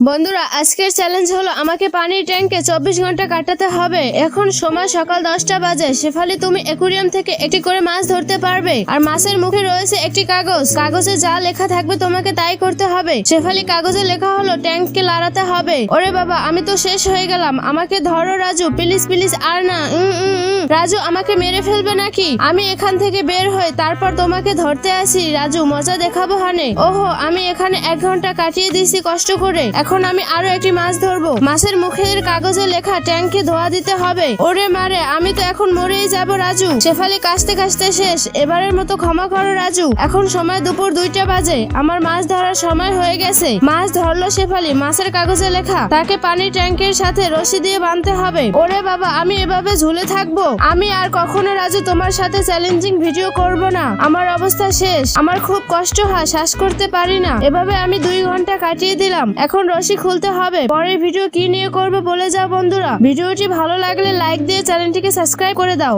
বন্ধুরা আজকের চ্যালেঞ্জ হলো আমাকে পানির ট্যাঙ্কে 24 ঘন্টা কাটাতে হবে। এখন সময় সকাল 10টা বাজে। শেফালি তুমি অ্যাকুরিয়াম থেকে একটি করে মাছ ধরতে পারবে আর মাছের মুখে রয়েছে একটি কাগজ। কাগজে যা লেখা থাকবে তোমাকে তাই করতে হবে। শেফালি কাগজে লেখা হলো ট্যাঙ্ককে লাড়াতে হবে। ওরে বাবা, আমি তো শেষ হয়ে গেলাম। আমাকে ধরো রাজু, প্লিজ প্লিজ, আর না। রাজু আমাকে মেরে ফেলবে নাকি? আমি এখান থেকে বের হই, তারপর তোমাকে ধরতে আসি। রাজু মজা দেখাবো হানে। ওহো, আমি এখানে 1 ঘন্টা কাটিয়ে দিয়েছি কষ্ট করে। এখন আমি আরো একটি মাছ ধরবো। মাছের মুখের কাগজে লেখা ট্যাঙ্কে ধোয়া দিতে হবে। ওরে মারে, আমি তো এখন মরেই যাব রাজু। শেফালি কাশতে কাশতে শেষ। এবারের মতো ক্ষমা করো রাজু। এখন সময় দুপুর 2টা বাজে। আমার মাছ ধরার সময় হয়ে গেছে। মাছ ধরলো শেফালি। মাছের কাগজে লেখা তাকে পানির ট্যাঙ্কের সাথে রশি দিয়ে বাঁধতে হবে। ওরে বাবা, আমি এভাবে ঝুলে থাকবো? আমি আর কখনো রাজু তোমার সাথে চ্যালেঞ্জিং ভিডিও করব না। আমার অবস্থা শেষ। আমার খুব কষ্ট হয়, শ্বাস করতে পারি না। এভাবে আমি 2 ঘন্টা কাটিয়ে দিলাম। এখন রশি খুলতে হবে। পরের ভিডিও কি নিয়ে করবে বলে যাও বন্ধুরা। ভিডিওটি ভালো লাগলে লাইক দিয়ে চ্যানেলটিকে সাবস্ক্রাইব করে দাও।